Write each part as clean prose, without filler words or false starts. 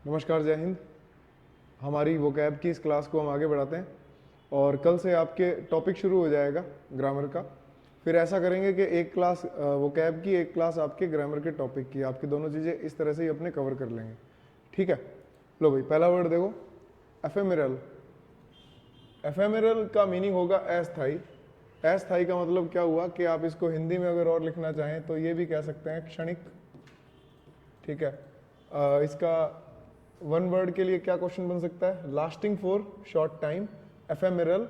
नमस्कार, जय हिंद। हमारी वोकैब की इस क्लास को हम आगे बढ़ाते हैं और कल से आपके टॉपिक शुरू हो जाएगा ग्रामर का। फिर ऐसा करेंगे कि एक क्लास वोकैब की, एक क्लास आपके ग्रामर के टॉपिक की, आपकी दोनों चीज़ें इस तरह से ही अपने कवर कर लेंगे। ठीक है, लो भाई, पहला वर्ड देखो, एफेमेरल। एफेमेरल का मीनिंग होगा अस्थाई। अस्थाई का मतलब क्या हुआ कि आप इसको हिंदी में अगर और लिखना चाहें तो ये भी कह सकते हैं क्षणिक। ठीक है, इसका वन वर्ड के लिए क्या क्वेश्चन बन सकता है? लास्टिंग फॉर शॉर्ट टाइम, एफेमेरल,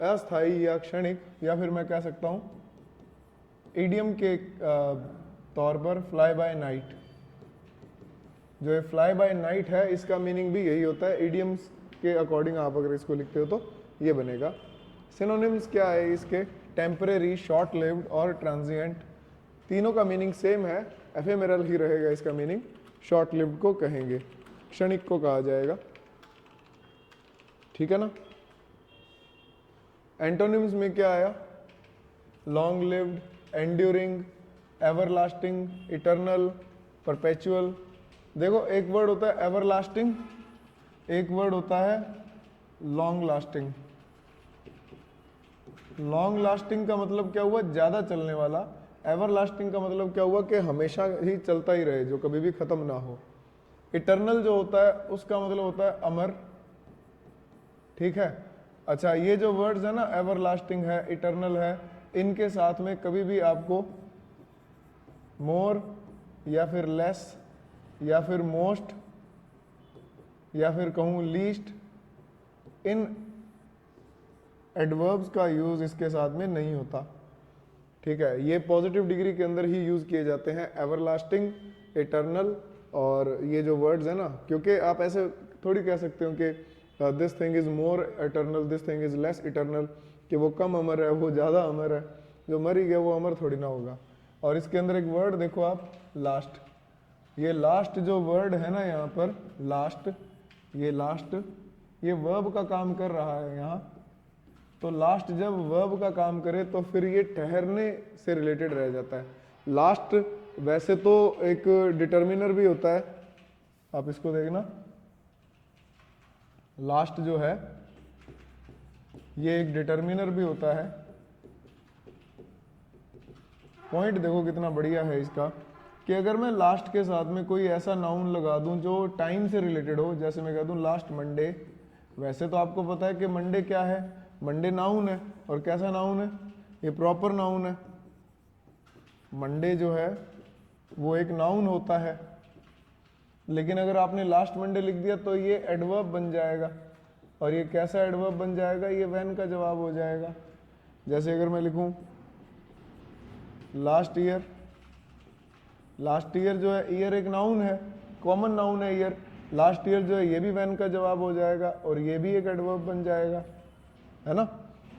अस्थाई या क्षणिक, या फिर मैं कह सकता हूँ इडियम के तौर पर फ्लाई बाय नाइट। जो ये फ्लाई बाय नाइट है इसका मीनिंग भी यही होता है। इडियम्स के अकॉर्डिंग आप अगर इसको लिखते हो तो ये बनेगा। सिनोनिम्स क्या है इसके? टेम्परेरी, शॉर्ट लिव्ड और ट्रांजिएंट। तीनों का मीनिंग सेम है, एफेमेरल ही रहेगा इसका मीनिंग। शॉर्ट लिव्ड को कहेंगे, क्षणिक को कहा जाएगा। ठीक है ना। एंटोनिम्स में क्या आया? Long lived, enduring, everlasting, eternal, perpetual. देखो, एक वर्ड होता है एवरलास्टिंग, एक वर्ड होता है लॉन्ग लास्टिंग। लॉन्ग लास्टिंग का मतलब क्या हुआ? ज्यादा चलने वाला। एवरलास्टिंग का मतलब क्या हुआ? कि हमेशा ही चलता ही रहे, जो कभी भी खत्म ना हो। इटर्नल जो होता है उसका मतलब होता है अमर। ठीक है। अच्छा, ये जो वर्ड्स है ना, एवरलास्टिंग है, इटर्नल है, इनके साथ में कभी भी आपको मोर या फिर लेस या फिर मोस्ट या फिर कहूँ लीस्ट, इन एडवर्ब्स का यूज इसके साथ में नहीं होता। ठीक है, ये पॉजिटिव डिग्री के अंदर ही यूज किए जाते हैं, एवरलास्टिंग, इटर्नल और ये जो वर्ड्स है ना। क्योंकि आप ऐसे थोड़ी कह सकते हो कि this thing is more eternal, this thing is less eternal, कि वो कम अमर है, वो ज़्यादा अमर है। जो मर ही गया वो अमर थोड़ी ना होगा। और इसके अंदर एक वर्ड देखो आप, लास्ट। ये लास्ट जो वर्ड है ना यहाँ पर, लास्ट, ये लास्ट, ये वर्ब का काम कर रहा है यहाँ। तो लास्ट जब वर्ब का काम करे तो फिर ये ठहरने से रिलेटेड रह जाता है। लास्ट वैसे तो एक डिटर्मिनर भी होता है, आप इसको देखना। लास्ट जो है ये एक डिटर्मिनर भी होता है। पॉइंट देखो कितना बढ़िया है इसका, कि अगर मैं लास्ट के साथ में कोई ऐसा नाउन लगा दूं जो टाइम से रिलेटेड हो, जैसे मैं कह दूं लास्ट मंडे। वैसे तो आपको पता है कि मंडे क्या है? मंडे नाउन है, और कैसा नाउन है? ये प्रॉपर नाउन है। मंडे जो है वो एक नाउन होता है, लेकिन अगर आपने लास्ट मंडे लिख दिया तो ये एडवर्ब बन जाएगा। और ये कैसा एडवर्ब बन जाएगा? ये व्हेन का जवाब हो जाएगा। जैसे अगर मैं लिखूं लास्ट ईयर, लास्ट ईयर जो है, ईयर एक नाउन है, कॉमन नाउन है ईयर। लास्ट ईयर जो है ये भी व्हेन का जवाब हो जाएगा और ये भी एक एडवर्ब बन जाएगा, है ना।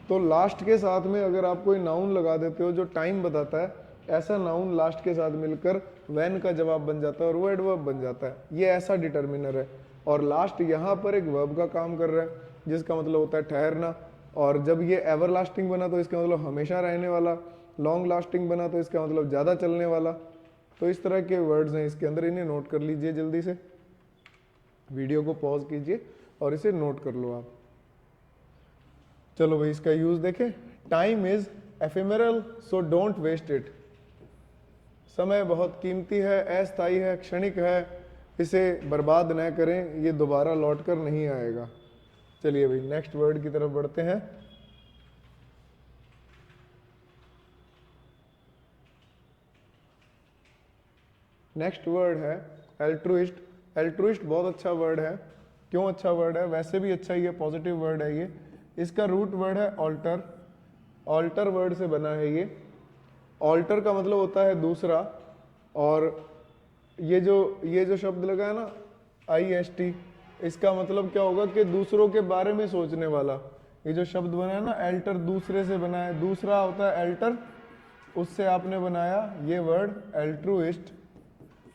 तो लास्ट के साथ में अगर आप कोई नाउन लगा देते हो जो टाइम बताता है, ऐसा नाउन लास्ट के साथ मिलकर व्हेन का जवाब बन जाता है और वो एडवर्ब बन जाता है। ये ऐसा डिटर्मिनर है। और लास्ट यहाँ पर एक वर्ब का काम कर रहा है, जिसका मतलब होता है ठहरना। और जब ये एवरलास्टिंग बना तो इसका मतलब हमेशा रहने वाला। लॉन्ग लास्टिंग बना तो इसका मतलब ज़्यादा चलने वाला। तो इस तरह के वर्ड्स हैं इसके अंदर, इन्हें नोट कर लीजिए। जल्दी से वीडियो को पॉज कीजिए और इसे नोट कर लो आप। चलो भाई, इसका यूज देखें। Time is ephemeral so don't waste it. समय बहुत कीमती है, अस्थायी है, क्षणिक है, इसे बर्बाद न करें, ये दोबारा लौट कर नहीं आएगा। चलिए भाई, नेक्स्ट वर्ड की तरफ बढ़ते हैं। नेक्स्ट वर्ड है एल्ट्रुइस्ट। एल्ट्रुइस्ट बहुत अच्छा वर्ड है। क्यों अच्छा वर्ड है? वैसे भी अच्छा ही है, पॉजिटिव वर्ड है ये। इसका रूट वर्ड है ऑल्टर। ऑल्टर वर्ड से बना है ये। ऑल्टर का मतलब होता है दूसरा। और ये जो शब्द लगा है ना, IST, इसका मतलब क्या होगा? कि दूसरों के बारे में सोचने वाला। ये जो शब्द बना है ना, एल्टर, दूसरे से बना है, दूसरा होता है एल्टर, उससे आपने बनाया ये वर्ड एल्ट्रुइस्ट।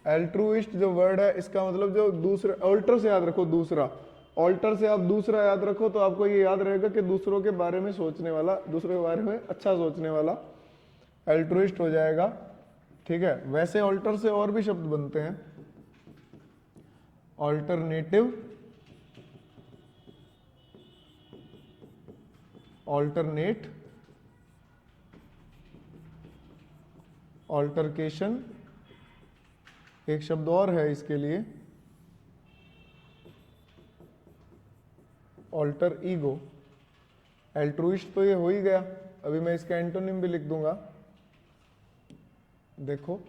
एल्ट्रुइस्ट जो वर्ड है, इसका मतलब जो दूसरा, ऑल्टर से याद रखो दूसरा, ऑल्टर से आप दूसरा याद रखो तो आपको ये याद रहेगा कि दूसरों के बारे में सोचने वाला, दूसरों के बारे में अच्छा सोचने वाला एल्ट्रुइस्ट हो जाएगा। ठीक है। वैसे ऑल्टर से और भी शब्द बनते हैं। ऑल्टरनेटिव, ऑल्टरनेट, ऑल्टरकेशन, एक शब्द और है इसके लिए, ऑल्टर ईगो। एल्ट्रुइस्ट तो ये हो ही गया, अभी मैं इसका एंटोनिम भी लिख दूंगा, देखो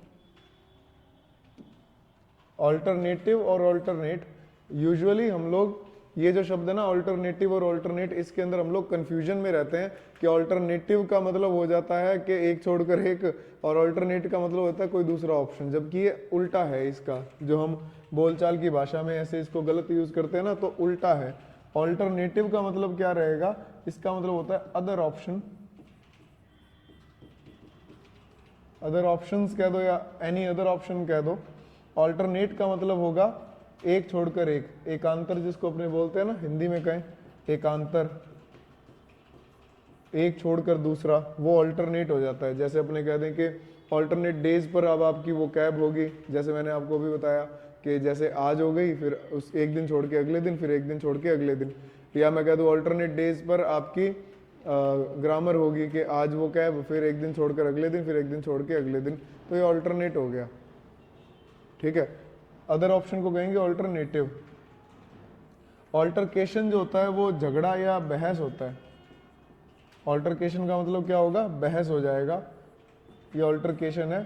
ऑल्टरनेटिव और ऑल्टरनेट। यूजुअली हम लोग ये जो शब्द है ना ऑल्टरनेटिव और ऑल्टरनेट, इसके अंदर हम लोग कंफ्यूजन में रहते हैं कि ऑल्टरनेटिव का मतलब हो जाता है कि एक छोड़कर एक, और ऑल्टरनेट का मतलब होता है कोई दूसरा ऑप्शन, जबकि ये उल्टा है इसका। जो हम बोलचाल की भाषा में ऐसे इसको गलत यूज करते हैं ना, तो उल्टा है। ऑल्टरनेटिव का मतलब क्या रहेगा, इसका मतलब होता है अदर ऑप्शन, अदर ऑप्शंस कह दो या एनी अदर ऑप्शन कह दो। ऑल्टरनेट का मतलब होगा एक छोड़कर एक, एकांतर जिसको अपने बोलते हैं ना, हिंदी में कहें एकांतर, एक छोड़कर दूसरा, वो ऑल्टरनेट हो जाता है। जैसे अपने कह दें कि ऑल्टरनेट डेज पर अब आपकी वो कैब होगी, जैसे मैंने आपको अभी बताया कि जैसे आज हो गई, फिर उस एक दिन छोड़ के अगले दिन, फिर एक दिन छोड़ के अगले दिन। या मैं कह दूँ ऑल्टरनेट डेज पर आपकी ग्रामर होगी कि आज वो कैब, फिर एक दिन छोड़कर अगले दिन, फिर एक दिन छोड़ के अगले दिन, तो ये ऑल्टरनेट हो गया, ठीक है। अदर ऑप्शन को कहेंगे ऑल्टरनेटिव। ऑल्टरकेशन जो होता है वो झगड़ा या बहस होता है। ऑल्टरकेशन का मतलब क्या होगा, बहस हो जाएगा, ये ऑल्टरकेशन है।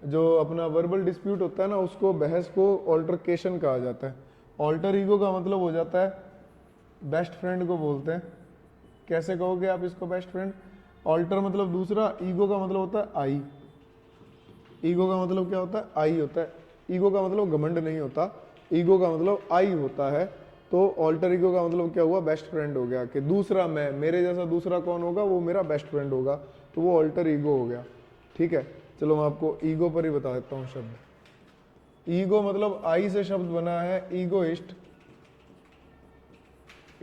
जो अपना वर्बल डिस्प्यूट होता है ना, उसको बहस को ऑल्टरकेशन कहा जाता है। ऑल्टर ईगो का मतलब हो जाता है बेस्ट फ्रेंड को बोलते हैं। कैसे कहोगे आप इसको बेस्ट फ्रेंड, ऑल्टर मतलब दूसरा, ईगो का मतलब होता है आई। ईगो का मतलब क्या होता है, आई होता है। ईगो का मतलब घमंड नहीं होता, ईगो का मतलब आई होता है। तो ऑल्टर ईगो का मतलब क्या हुआ, बेस्ट फ्रेंड हो गया, कि दूसरा मैं, मेरे जैसा दूसरा कौन होगा, वो मेरा बेस्ट फ्रेंड होगा, तो वो ऑल्टर ईगो हो गया, ठीक है। चलो मैं आपको ईगो पर ही बता देता हूँ शब्द। ईगो मतलब आई से शब्द बना है, ईगोइस्ट,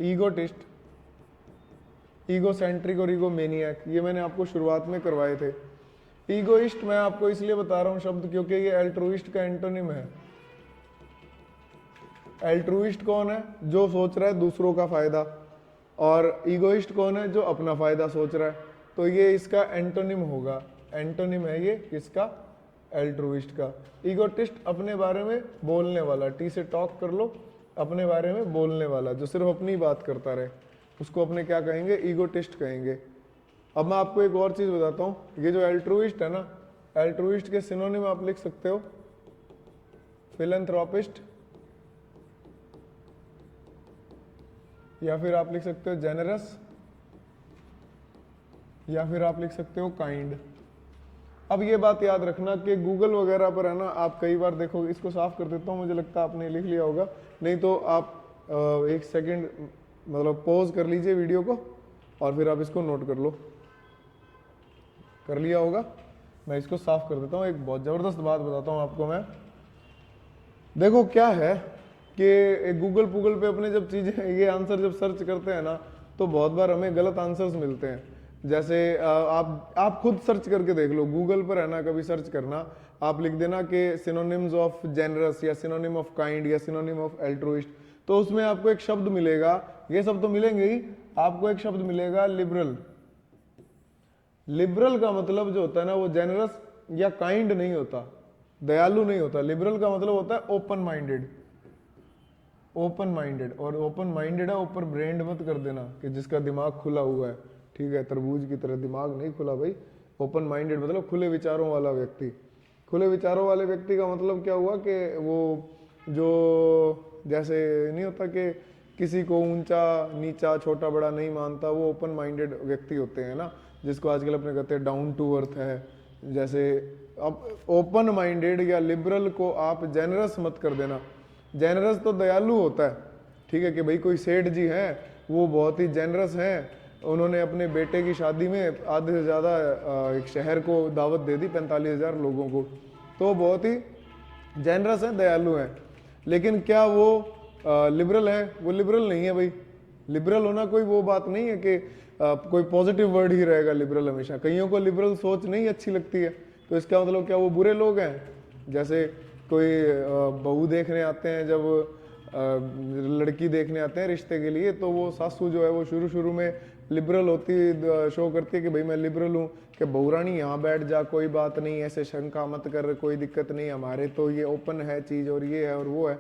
ईगोटिस्ट, ईगोसेंट्रिक और ईगोमेनियक, ये मैंने आपको शुरुआत में करवाए थे। ईगोइस्ट मैं आपको इसलिए बता रहा हूं शब्द क्योंकि ये एल्ट्रुइस्ट का एंटोनिम है। एल्ट्रुइस्ट कौन है, जो सोच रहा है दूसरों का फायदा, और ईगोइस्ट कौन है, जो अपना फायदा सोच रहा है। तो ये इसका एंटोनिम होगा, एंटोनिम है ये किसका, एल्ट्रुइस्ट का। ईगोटिस्ट अपने बारे में बोलने वाला, टी से टॉक कर लो, अपने बारे में बोलने वाला, जो सिर्फ अपनी बात करता रहे, उसको अपने क्या कहेंगे, ईगोटिस्ट कहेंगे। अब मैं आपको एक और चीज बताता हूँ, ये जो एल्ट्रुइस्ट है ना, एल्ट्रुइस्ट के सिनोनिम आप लिख सकते हो फिलैंथ्रोपिस्ट, या फिर आप लिख सकते हो जेनरस, या फिर आप लिख सकते हो काइंड। अब ये बात याद रखना कि गूगल वगैरह पर है ना, आप कई बार देखोगे, इसको साफ कर देता हूँ, मुझे लगता है आपने लिख लिया होगा, नहीं तो आप एक सेकंड मतलब पॉज कर लीजिए वीडियो को और फिर आप इसको नोट कर लो। कर लिया होगा, मैं इसको साफ कर देता हूँ। एक बहुत ज़बरदस्त बात बताता हूँ आपको मैं। देखो क्या है कि गूगल पे अपने जब चीज़ें ये आंसर जब सर्च करते हैं ना, तो बहुत बार हमें गलत आंसर्स मिलते हैं। जैसे आप खुद सर्च करके देख लो, गूगल पर है ना, कभी सर्च करना, आप लिख देना कि सिनोनिम्स ऑफ जेनरस या सिनोनिम ऑफ काइंड या सिनोनिम ऑफ एल्ट्रुइस्ट, तो उसमें आपको एक शब्द मिलेगा, ये सब तो मिलेंगे ही, आपको एक शब्द मिलेगा लिबरल। लिबरल का मतलब जो होता है ना, वो जेनरस या काइंड नहीं होता, दयालु नहीं होता। लिबरल का मतलब होता है ओपन माइंडेड, ओपन माइंडेड। और ओपन माइंडेड है, ऊपर ब्रेंड मत कर देना कि जिसका दिमाग खुला हुआ है, ठीक है, तरबूज की तरह दिमाग नहीं खुला भाई। ओपन माइंडेड मतलब खुले विचारों वाला व्यक्ति। खुले विचारों वाले व्यक्ति का मतलब क्या हुआ कि वो जो जैसे नहीं होता कि किसी को ऊंचा नीचा छोटा बड़ा नहीं मानता, वो ओपन माइंडेड व्यक्ति होते हैं ना, जिसको आजकल अपने कहते हैं डाउन टू अर्थ है। जैसे अब ओपन माइंडेड या लिबरल को आप जेनरस मत कर देना। जेनरस तो दयालु होता है, ठीक है, कि भाई कोई सेठ जी हैं, वो बहुत ही जेनरस हैं, उन्होंने अपने बेटे की शादी में आधे से ज़्यादा एक शहर को दावत दे दी, 45,000 लोगों को, तो बहुत ही जेनरस हैं, दयालु हैं। लेकिन क्या वो लिबरल है? वो लिबरल नहीं है भाई। लिबरल होना कोई वो बात नहीं है कि कोई पॉजिटिव वर्ड ही रहेगा लिबरल हमेशा। कईयों को लिबरल सोच नहीं अच्छी लगती है, तो इसका मतलब क्या वो बुरे लोग हैं? जैसे कोई बहू देखने आते हैं जब लड़की देखने आते हैं रिश्ते के लिए, तो वो सासू जो है वो शुरू शुरू में लिबरल होती शो करती है कि भाई मैं लिबरल हूँ, कि बहुरानी यहाँ बैठ जा, कोई बात नहीं, ऐसे शंका मत कर, कोई दिक्कत नहीं, हमारे तो ये ओपन है चीज़ और ये है और वो है।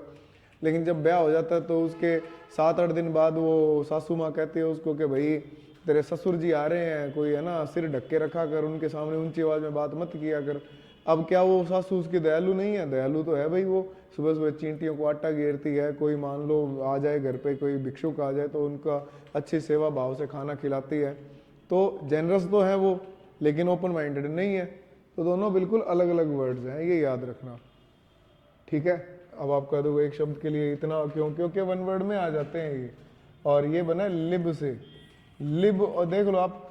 लेकिन जब ब्याह हो जाता है तो उसके 7-8 दिन बाद वो सासू माँ कहती है उसको कि भाई तेरे ससुर जी आ रहे हैं, कोई है ना सिर ढक के रखा कर, उनके सामने ऊंची आवाज़ में बात मत किया कर। अब क्या वो सासू उसकी दयालु नहीं है? दयालु तो है भाई, वो सुबह सुबह चींटियों को आटा घेरती है, कोई मान लो आ जाए घर पे, कोई भिक्षुक आ जाए तो उनका अच्छी सेवा भाव से खाना खिलाती है। तो जेनरस तो है वो, लेकिन ओपन माइंडेड नहीं है। तो दोनों बिल्कुल अलग अलग वर्ड्स हैं, ये याद रखना, ठीक है। अब आप कह दोगे एक शब्द के लिए इतना क्यों? क्योंकि वन वर्ड में आ जाते हैं ये, और ये बना लिब से। लिब, और देख लो आप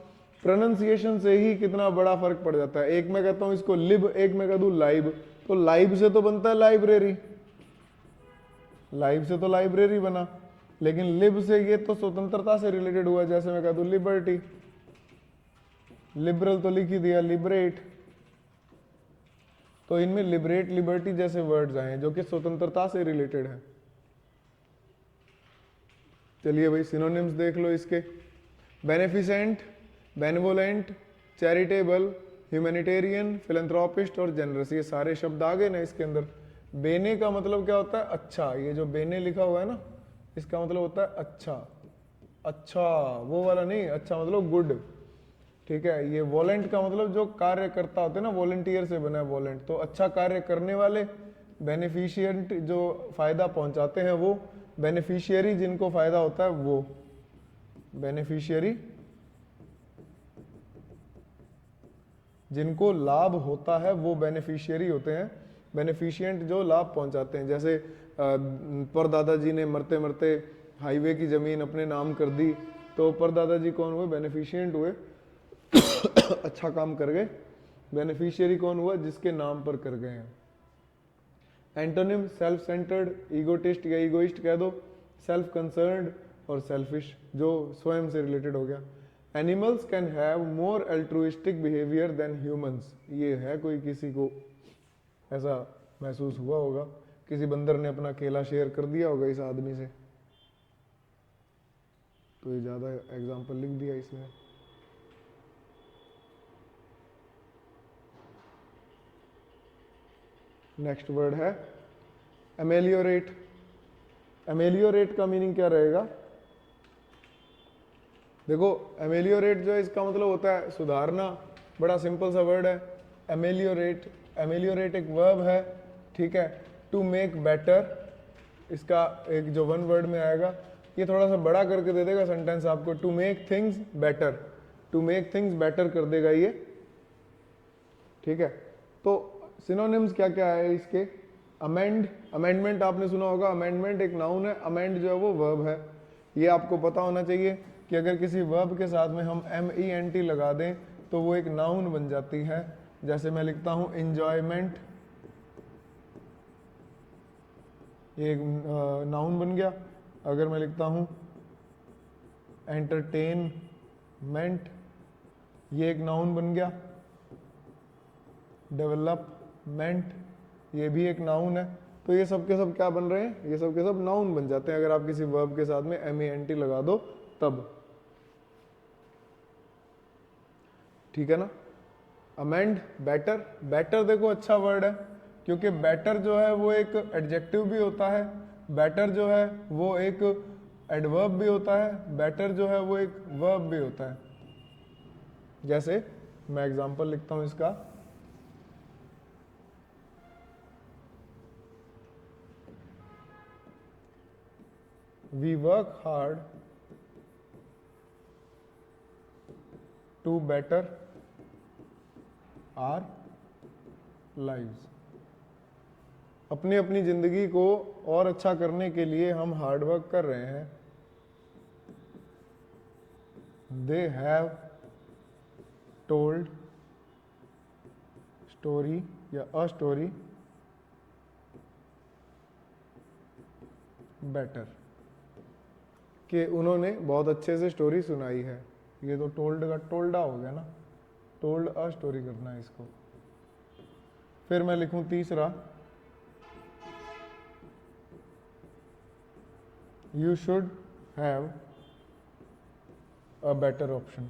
प्रोनाउंसिएशन से ही कितना बड़ा फर्क पड़ जाता है। एक मैं कहता हूं इसको लिब, एक मैं कह दूं लाइब, तो लाइब से तो बनता है लाइब्रेरी, लाइब से तो लाइब्रेरी बना, लेकिन लिब से ये तो स्वतंत्रता से रिलेटेड हुआ। जैसे मैं कह दूं लिबर्टी, लिबरल तो लिख ही दिया, लिबरेट, तो इनमें लिबरेट, लिबर्टी जैसे वर्ड्स आए जो कि स्वतंत्रता से रिलेटेड है। चलिए भाई सिनोनिम्स देख लो इसके। Beneficent, benevolent, charitable, humanitarian, philanthropist और जनरस, ये सारे शब्द आ गए ना इसके अंदर। बेने का मतलब क्या होता है? अच्छा। ये जो बेने लिखा हुआ है ना, इसका मतलब होता है अच्छा। अच्छा वो वाला नहीं, अच्छा मतलब गुड, ठीक है। ये वॉलेंट का मतलब जो कार्य करता होते हैं ना, वॉलेंटियर से बना है वॉलेंट, तो अच्छा कार्य करने वाले। बेनिफिशियंट जो फायदा पहुंचाते हैं वो। बेनिफिशियरी जिनको फायदा होता है वो। बेनिफिशियरी जिनको लाभ होता है वो बेनिफिशियरी होते हैं। बेनिफिशियंट जो लाभ पहुंचाते हैं, जैसे परदादा जी ने मरते मरते हाईवे की जमीन अपने नाम कर दी, तो परदादा जी कौन हुए? बेनिफिशियंट हुए, अच्छा काम कर गए। बेनिफिशियरी कौन हुआ? जिसके नाम पर कर गए हैं। एंटोनिम सेल्फ सेंटर्ड, ईगोटिस्ट या ईगोइस्ट कह दो, सेल्फ कंसर्न्ड और सेल्फिश, जो स्वयं से रिलेटेड हो गया। Animals can have more altruistic behaviour then humans, ये है कोई किसी को ऐसा महसूस हुआ होगा, किसी बंदर ने अपना केला शेयर कर दिया होगा इस आदमी से, तो ये ज्यादा एग्जाम्पल लिख दिया इसमें। नेक्स्ट वर्ड है एमेलियोरेट। एमेलियोरेट का मीनिंग क्या रहेगा? देखो एमेलियोरेट जो है इसका मतलब होता है सुधारना, बड़ा सिंपल सा वर्ड है एमेलियोरेट। एमेलियोरेट एक वर्ब है, ठीक है। टू मेक बेटर, इसका एक जो वन वर्ड में आएगा, ये थोड़ा सा बड़ा करके दे देगा सेंटेंस आपको। To make things better, to make things better कर देगा ये, ठीक है। तो सिनोनिम्स क्या क्या है इसके? अमेंड, अमेंडमेंट आपने सुना होगा, अमेंडमेंट एक नाउन है, अमेंड जो है वो वर्ब है। ये आपको पता होना चाहिए कि अगर किसी वर्ब के साथ में हम MENT लगा दें तो वो एक नाउन बन जाती है। जैसे मैं लिखता हूं इंजॉयमेंट, ये एक नाउन बन गया। अगर मैं लिखता हूं एंटरटेनमेंट, ये एक नाउन बन गया। डेवलपमेंट, ये भी एक नाउन है। तो ये सब के सब क्या बन रहे हैं? ये सब के सब नाउन बन जाते हैं अगर आप किसी वर्ब के साथ में MENT लगा दो तब, ठीक है ना। अमेंड, बेटर, बेटर देखो अच्छा वर्ड है, क्योंकि बेटर जो है वो एक एडजेक्टिव भी होता है, बेटर जो है वो एक एडवर्ब भी होता है, बेटर जो है वो एक वर्ब भी होता है। जैसे मैं एग्जांपल लिखता हूं इसका, we work hard to better our lives. अपनी अपनी जिंदगी को और अच्छा करने के लिए हम हार्डवर्क कर रहे हैं। दे हैव टोल्ड स्टोरी या अ स्टोरी बेटर, कि उन्होंने बहुत अच्छे से स्टोरी सुनाई है। ये तो टोल्ड का टोल्डा हो गया ना, टोल्ड अ स्टोरी करना है इसको। फिर मैं लिखूं तीसरा, you should have a better option.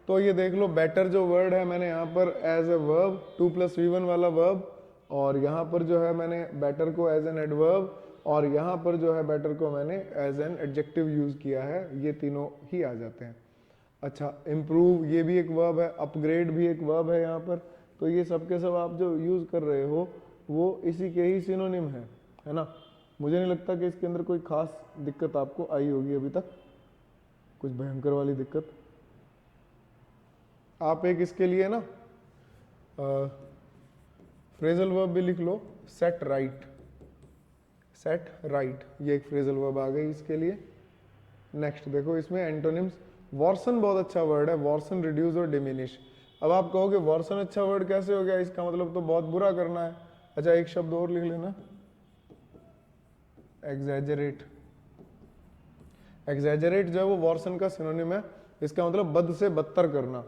तो ये देख लो, बेटर जो वर्ड है मैंने यहाँ पर एज ए वर्ब 2+V1 वाला वर्ब, और यहाँ पर जो है मैंने बेटर को एज एन एडवर्ब, और यहाँ पर जो है बेटर को मैंने एज एन एडजेक्टिव यूज किया है। ये तीनों ही आ जाते हैं। अच्छा, इम्प्रूव ये भी एक वर्ब है, अपग्रेड भी एक वर्ब है यहाँ पर। तो ये सब के सब आप जो यूज कर रहे हो वो इसी के ही सिनोनिम है ना। मुझे नहीं लगता कि इसके अंदर कोई खास दिक्कत आपको आई होगी अभी तक, कुछ भयंकर वाली दिक्कत। आप एक इसके लिए ना फ्रेजल वर्ब भी लिख लो, सेट राइट। सेट राइट ये एक फ्रेजल वर्ब आ गई इसके लिए। नेक्स्ट देखो, इसमें एंटोनिम्स। वॉर्सन बहुत अच्छा वर्ड है, वॉर्सन रिड्यूस और डिमिनिश। अब आप कहोगे वॉर्सन अच्छा वर्ड कैसे हो गया, इसका मतलब तो बहुत बुरा करना है। अच्छा, एक शब्द और लिख लेना, एग्जैजरेट। एग्जैजरेट जो है वो वॉर्सन का सिनोनिम है। इसका मतलब बद से बदतर करना,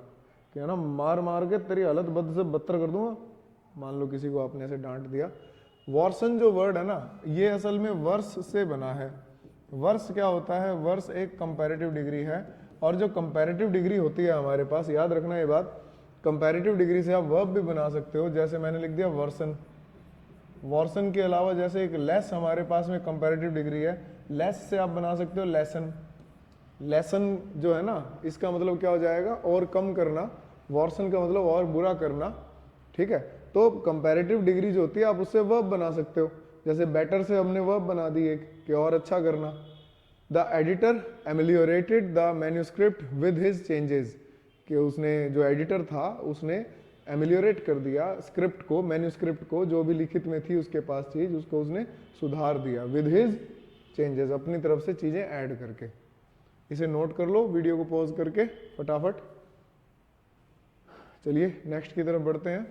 कि है ना, मार मार के तेरी हालत बद से बदतर कर दूंगा। मान लो किसी को आपने ऐसे डांट दिया। वॉर्सन जो वर्ड है ना, ये असल में वर्स से बना है। वर्स क्या होता है, वर्स एक कंपैरेटिव डिग्री है, और जो कंपैरेटिव डिग्री होती है हमारे पास, याद रखना ये बात, कंपैरेटिव डिग्री से आप वर्ब भी बना सकते हो। जैसे मैंने लिख दिया वर्सन। वॉर्सन के अलावा जैसे एक लेस हमारे पास में कंपैरेटिव डिग्री है, लेस से आप बना सकते हो लेसन। लेसन जो है ना, इसका मतलब क्या हो जाएगा, और कम करना। वॉर्सन का मतलब और बुरा करना, ठीक है। तो कंपैरेटिव डिग्री जो होती है आप उससे वर्ब बना सकते हो। जैसे बेटर से हमने वर्ब बना दी एक, कि और अच्छा करना। The editor ameliorated the manuscript with his changes, कि उसने जो एडिटर था उसने एमेलियोरेट कर दिया स्क्रिप्ट को, मैन्यूस्क्रिप्ट को, जो भी लिखित में थी उसके पास चीज, उसको उसने सुधार दिया विद हिज चेंजेस, अपनी तरफ से चीजें ऐड करके। इसे नोट कर लो वीडियो को पॉज करके फटाफट। चलिए नेक्स्ट की तरफ बढ़ते हैं।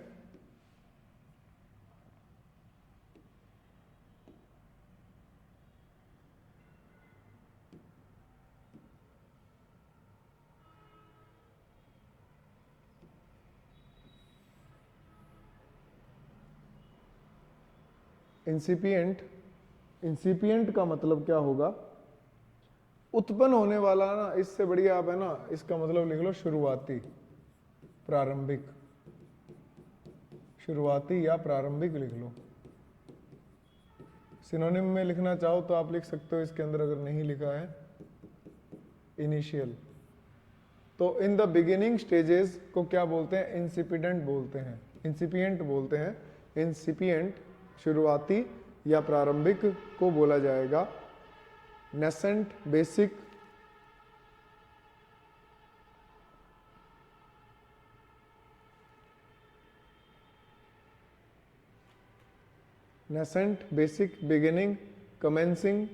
इंसिपिएंट। इंसिपिएंट का मतलब क्या होगा, उत्पन्न होने वाला ना। इससे बढ़िया आप है ना, इसका मतलब लिख लो शुरुआती, प्रारंभिक। शुरुआती या प्रारंभिक लिख लो। सिनोनिम में लिखना चाहो तो आप लिख सकते हो इसके अंदर, अगर नहीं लिखा है, इनिशियल। तो इन द बिगिनिंग स्टेजेस को क्या बोलते हैं, इंसिपिडेंट बोलते हैं, इंसिपिएंट बोलते हैं। इंसिपिएंट शुरुआती या प्रारंभिक को बोला जाएगा। Nascent basic, nascent basic, beginning, commencing,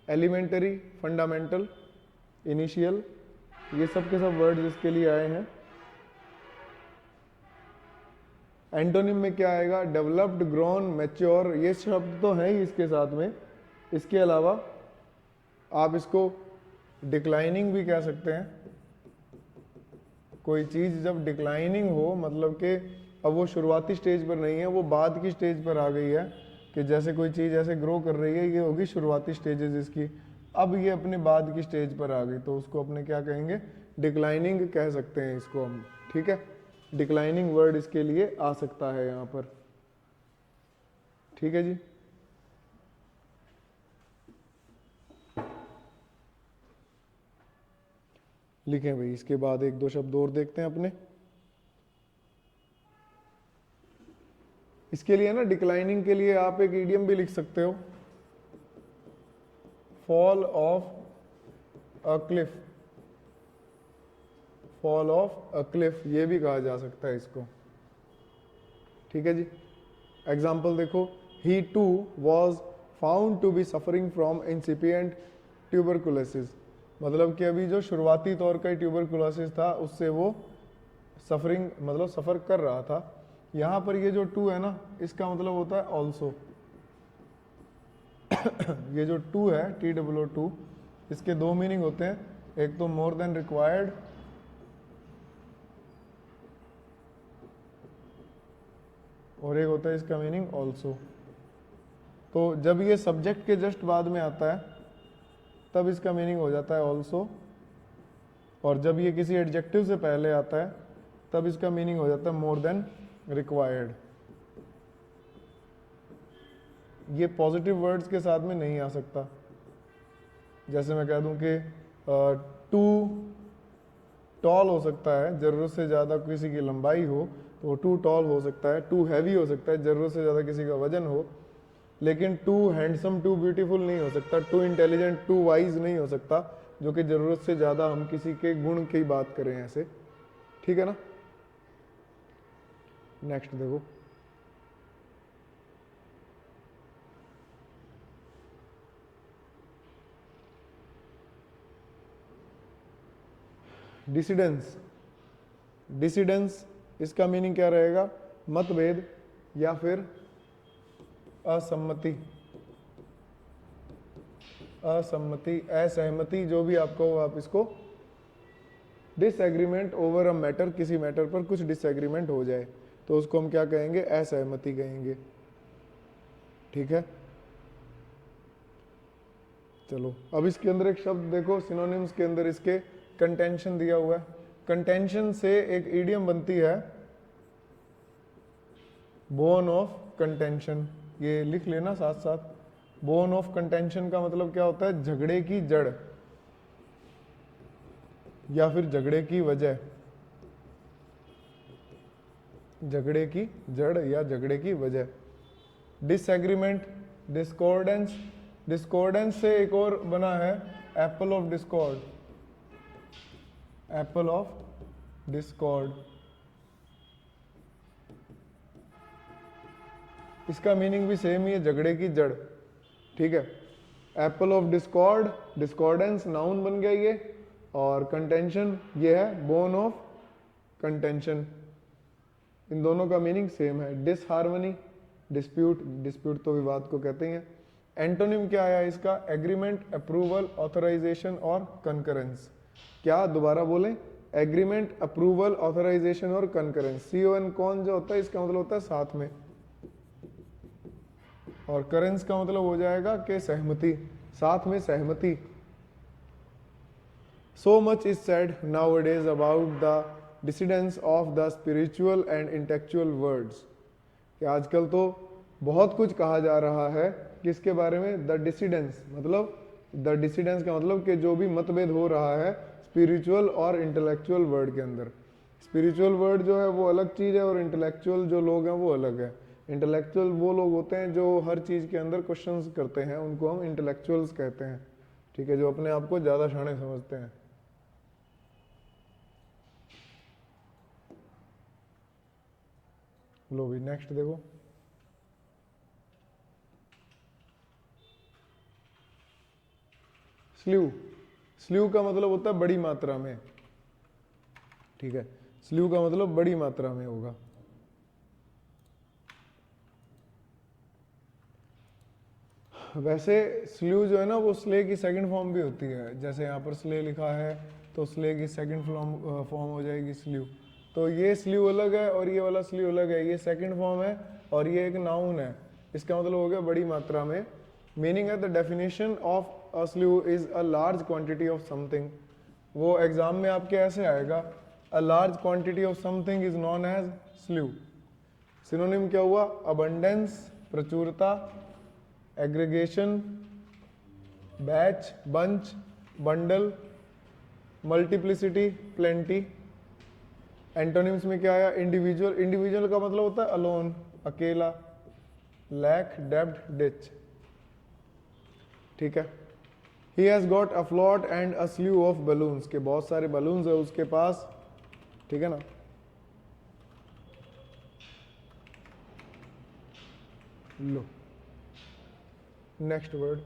elementary, fundamental, initial, ये सब के सब वर्ड इसके लिए आए हैं। एंटोनिम में क्या आएगा, डेवलप्ड, ग्रोन, मैच्योर, ये शब्द तो हैं ही इसके साथ में। इसके अलावा आप इसको डिक्लाइनिंग भी कह सकते हैं। कोई चीज जब डिक्लाइनिंग हो, मतलब कि अब वो शुरुआती स्टेज पर नहीं है, वो बाद की स्टेज पर आ गई है, कि जैसे कोई चीज ऐसे ग्रो कर रही है, ये होगी शुरुआती स्टेजेस इसकी, अब ये अपने बाद की स्टेज पर आ गई, तो उसको अपने क्या कहेंगे, डिक्लाइनिंग कह सकते हैं इसको हम, ठीक है। डिक्लाइनिंग वर्ड इसके लिए आ सकता है यहाँ पर, ठीक है जी। लिखें भाई, इसके बाद एक दो शब्द और देखते हैं अपने। इसके लिए ना, डिक्लाइनिंग के लिए आप एक इडियम भी लिख सकते हो, fall of a cliff. Fall of a cliff ये भी कहा जा सकता है इसको, ठीक है जी। एग्जाम्पल देखो, he too was found to be suffering from incipient tuberculosis, मतलब कि अभी जो शुरुआती तौर का ट्यूबरकुलोसिस था उससे वो सफरिंग, मतलब सफर कर रहा था। यहाँ पर ये जो टू है ना, इसका मतलब होता है ऑल्सो। ये जो टू है, TOO, इसके दो मीनिंग होते हैं, एक तो मोर देन रिक्वायर्ड, और एक होता है इसका मीनिंग ऑल्सो। तो जब ये सब्जेक्ट के जस्ट बाद में आता है तब इसका मीनिंग हो जाता है ऑल्सो, और जब ये किसी एडजेक्टिव से पहले आता है तब इसका मीनिंग हो जाता है मोर देन रिक्वायर्ड। ये पॉजिटिव वर्ड्स के साथ में नहीं आ सकता। जैसे मैं कह दूं कि टू टॉल हो सकता है, ज़रूरत से ज़्यादा किसी की लंबाई हो तो टू टॉल हो सकता है, टू हैवी हो सकता है, ज़रूरत से ज़्यादा किसी का वजन हो, लेकिन टू हैंडसम टू ब्यूटीफुल नहीं हो सकता, टू इंटेलिजेंट टू वाइज नहीं हो सकता, जो कि ज़रूरत से ज़्यादा हम किसी के गुण की बात करें ऐसे, ठीक है ना। नेक्स्ट देखो, डिसिडेंस। डिसिडेंस इसका मीनिंग क्या रहेगा? मतभेद या फिर असम्मति, असम्मति, असहमति, जो भी आपको हो आप इसको, डिसएग्रीमेंट ओवर अ मैटर, किसी मैटर पर कुछ डिसएग्रीमेंट हो जाए तो उसको हम क्या कहेंगे? असहमति कहेंगे, ठीक है। चलो अब इसके अंदर एक शब्द देखो, सिनोनिम्स के अंदर इसके कंटेंशन दिया हुआ है। कंटेंशन से एक इडियम बनती है बोन ऑफ कंटेंशन, ये लिख लेना साथ साथ। बोन ऑफ कंटेंशन का मतलब क्या होता है? झगड़े की जड़ या फिर झगड़े की वजह, झगड़े की जड़ या झगड़े की वजह। डिसएग्रीमेंट, डिस्कॉर्डेंस, डिस्कॉर्डेंस से एक और बना है Apple of Discord, Apple of Discord. इसका मीनिंग भी सेम ही है, झगड़े की जड़, ठीक है। एप्पल ऑफ डिस्कॉर्ड, डिस्कॉर्डेंस नाउन बन गया ये, और कंटेंशन ये है बोन ऑफ कंटेंशन। इन दोनों का मीनिंग सेम है। डिसहार्मनी, डिस्प्यूट, डिस्प्यूट तो विवाद को कहते हैं। एंटोनिम क्या आया इसका? एग्रीमेंट, अप्रूवल, ऑथराइजेशन और कंकरेंस। क्या, दोबारा बोलें? एग्रीमेंट, अप्रूवल, ऑथराइजेशन और कंकरेंस। CON कौन जो होता है इसका मतलब होता है साथ में, और करेंस का मतलब हो जाएगा कि सहमति, साथ में सहमति। So much is said nowadays about the dissidence of the spiritual and intellectual words, कि आजकल तो बहुत कुछ कहा जा रहा है किसके बारे में? द डिसिडेंस, मतलब द डिसिडेंस का मतलब कि जो भी मतभेद हो रहा है स्पिरिचुअल और इंटेलेक्चुअल वर्ड के अंदर। स्पिरिचुअल वर्ड जो है वो अलग चीज़ है और इंटेलेक्चुअल जो लोग हैं वो अलग है। इंटेलेक्चुअल वो लोग होते हैं जो हर चीज़ के अंदर क्वेश्चंस करते हैं, उनको हम इंटेलेक्चुअल्स कहते हैं, ठीक है, जो अपने आप को ज़्यादा शाणे समझते हैं। लो भी नेक्स्ट देखो, स्ल्यू। स्ल्यू का मतलब होता है बड़ी मात्रा में, ठीक है। स्ल्यू का मतलब बड़ी मात्रा में होगा। वैसे स्ल्यू जो है ना वो स्ले की सेकंड फॉर्म भी होती है, जैसे यहाँ पर स्ले लिखा है तो स्ले की सेकंड फॉर्म हो जाएगी स्ल्यू। तो ये स्ल्यू अलग है और ये वाला स्ल्यू अलग है, ये सेकंड फॉर्म है और ये एक नाउन है। इसका मतलब हो गया बड़ी मात्रा में। मीनिंग है the definition of a slew is a large quantity of something. वो एग्जाम में आपके ऐसे आएगा, a large quantity of something is known as slew. Synonym क्या हुआ? अबंडेंस, प्रचुरता, aggregation, batch, bunch, bundle, multiplicity, plenty. Antonyms में क्या आया? इंडिविजुअल। इंडिविजुअल का मतलब होता है अलोन, अकेला, लैक, डेब्ट, डिच, ठीक है। He has got a float and a slew of balloons, के बहुत सारे बलून्स है उसके पास, ठीक है ना। लो नेक्स्ट वर्ड,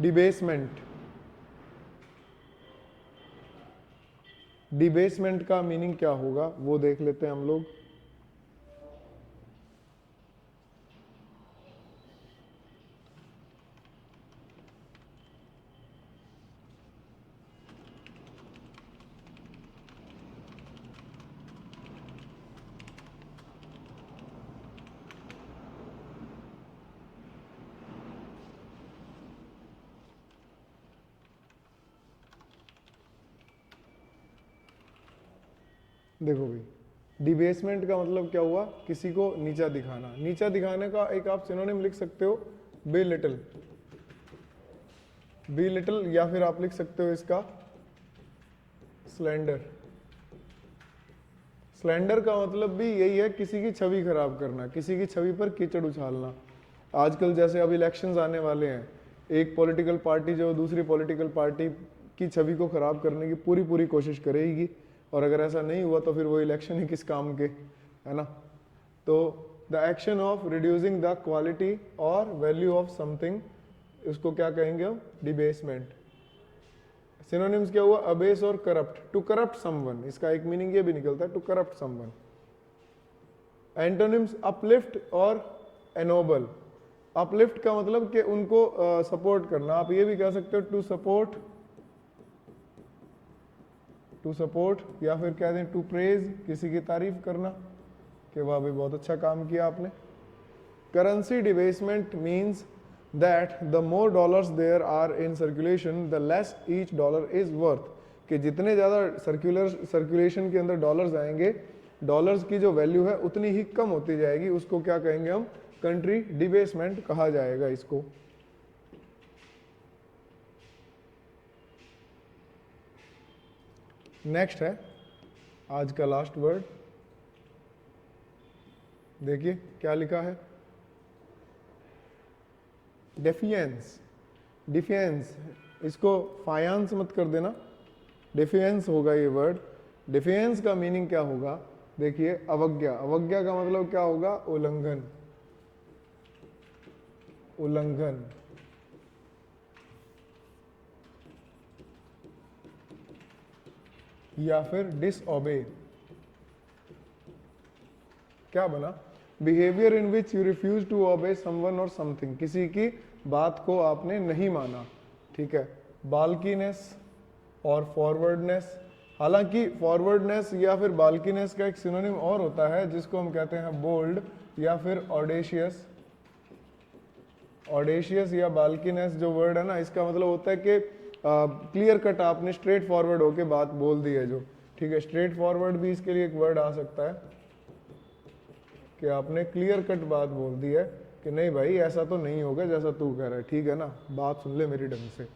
डिबेसमेंट। डिबेसमेंट का मीनिंग क्या होगा वो देख लेते हैं हम लोग। देखो भाई, डिबेसमेंट का मतलब क्या हुआ, किसी को नीचा दिखाना। नीचा दिखाने का एक आप सिनोनिम लिख सकते हो बेलिटल, बेलिटल, या फिर आप लिख सकते हो इसका स्लेंडर। स्लेंडर का मतलब भी यही है, किसी की छवि खराब करना, किसी की छवि पर कीचड़ उछालना। आजकल जैसे अब इलेक्शंस आने वाले हैं, एक पॉलिटिकल पार्टी जो दूसरी पॉलिटिकल पार्टी की छवि को खराब करने की पूरी पूरी कोशिश करेगी, और अगर ऐसा नहीं हुआ तो फिर वो इलेक्शन ही किस काम के, है ना। तो the action of reducing the quality और वैल्यू ऑफ समथिंग, उसको क्या कहेंगे हम, डिबेसमेंट। सिनोनिम्स क्या हुआ, अबेस और करप्ट। टू करप्ट समवन, इसका एक मीनिंग ये भी निकलता है, to corrupt someone. Antonyms uplift और एनोबल। अपलिफ्ट का मतलब कि उनको सपोर्ट करना, आप ये भी कह सकते हो टू सपोर्ट, टू सपोर्ट, या फिर कह दें टू प्रेज, किसी की तारीफ करना कि वाह भाई बहुत अच्छा काम किया आपने। Currency debasement means that the more dollars there are in circulation, the less each dollar is worth, कि जितने ज़्यादा सर्कुलेशन के अंदर डॉलर्स आएंगे, डॉलर्स की जो वैल्यू है उतनी ही कम होती जाएगी। उसको क्या कहेंगे हम, कंट्री डिबेसमेंट कहा जाएगा इसको। नेक्स्ट है आज का लास्ट वर्ड, देखिए क्या लिखा है, डेफियंस। डिफेंस, इसको फायांस मत कर देना, डिफेंस होगा ये वर्ड। डिफेंस का मीनिंग क्या होगा, देखिए अवज्ञा। अवज्ञा का मतलब क्या होगा, उल्लंघन, उल्लंघन। या फिर डिसओबे, क्या बना, behaviour in which you refuse to obey someone और समथिंग, किसी की बात को आपने नहीं माना, ठीक है। बाल्कीनेस और फॉरवर्डनेस, हालांकि फॉरवर्डनेस या फिर बाल्कीनेस का एक सिनोनिम और होता है जिसको हम कहते हैं बोल्ड या फिर ऑडेशियस। ऑडेशियस या बाल्कीनेस जो वर्ड है ना, इसका मतलब होता है कि क्लियर कट आपने स्ट्रेट फॉरवर्ड होके बात बोल दी है जो, ठीक है। स्ट्रेट फॉरवर्ड भी इसके लिए एक वर्ड आ सकता है कि आपने क्लियर कट बात बोल दी है कि नहीं भाई ऐसा तो नहीं होगा जैसा तू कह रहा है, ठीक है ना, बात सुन ले मेरी ढंग से।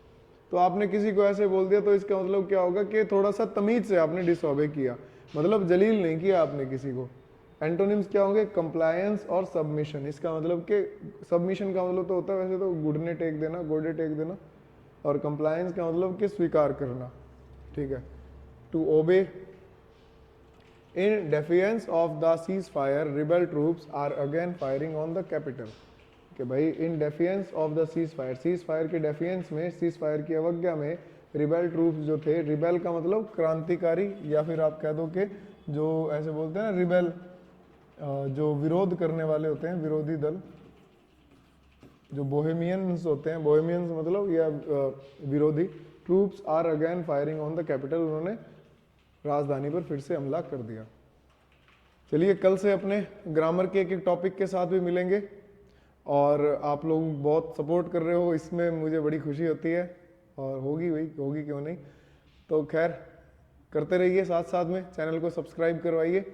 तो आपने किसी को ऐसे बोल दिया तो इसका मतलब क्या होगा कि थोड़ा सा तमीज से आपने डिसओबे किया, मतलब जलील नहीं किया आपने किसी को। एंटोनिम्स क्या होंगे, कंप्लायंस और सबमिशन। इसका मतलब कि सबमिशन का मतलब तो होता है वैसे तो घुटने टेक देना, गोडे टेक देना, और कंप्लायंस का मतलब कि स्वीकार करना, ठीक है। To obey, in defiance of the ceasefire, rebel troops are again firing on the capital। कि भाई in defiance of the ceasefire, ceasefire के डेफियंस में, सीजफायर की अवज्ञा में रिबेल ट्रूप्स जो थे, रिबेल का मतलब क्रांतिकारी, या फिर आप कह दो कि जो ऐसे बोलते हैं ना रिबेल, जो विरोध करने वाले होते हैं, विरोधी दल, जो बोहेमियंस होते हैं, बोहेमियंस मतलब या विरोधी। Troops are again firing on the capital, उन्होंने राजधानी पर फिर से हमला कर दिया। चलिए कल से अपने ग्रामर के एक एक टॉपिक के साथ भी मिलेंगे, और आप लोग बहुत सपोर्ट कर रहे हो, इसमें मुझे बड़ी खुशी होती है, और होगी भाई, होगी क्यों नहीं। तो खैर करते रहिए, साथ साथ में चैनल को सब्सक्राइब करवाइए,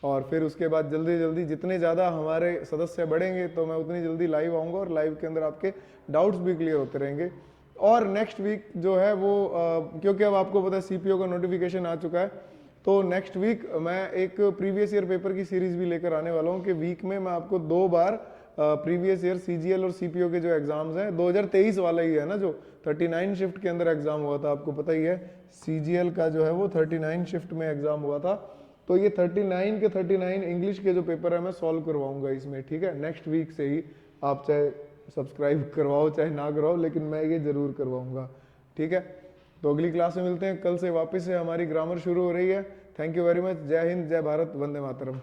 और फिर उसके बाद जल्दी जल्दी जितने ज़्यादा हमारे सदस्य बढ़ेंगे तो मैं उतनी जल्दी लाइव आऊँगा, और लाइव के अंदर आपके डाउट्स भी क्लियर होते रहेंगे। और नेक्स्ट वीक जो है वो क्योंकि अब आपको पता है सीपीओ का नोटिफिकेशन आ चुका है, तो नेक्स्ट वीक मैं एक प्रीवियस ईयर पेपर की सीरीज भी लेकर आने वाला हूँ कि वीक में मैं आपको 2 बार प्रीवियस ईयर सीजीएल और सीपीओ के जो एग्जाम्स हैं, 2023 वाला ही है ना, जो 39 शिफ्ट के अंदर एग्जाम हुआ था, आपको पता ही है सीजीएल का जो है वो 39 शिफ्ट में एग्जाम हुआ था। तो ये 39 के 39 इंग्लिश के जो पेपर है मैं सॉल्व करवाऊंगा इसमें, ठीक है। नेक्स्ट वीक से ही आप चाहे सब्सक्राइब करवाओ चाहे ना करवाओ, लेकिन मैं ये जरूर करवाऊंगा, ठीक है। तो अगली क्लास में मिलते हैं, कल से वापस से हमारी ग्रामर शुरू हो रही है। थैंक यू वेरी मच, जय हिंद, जय भारत, वंदे मातरम।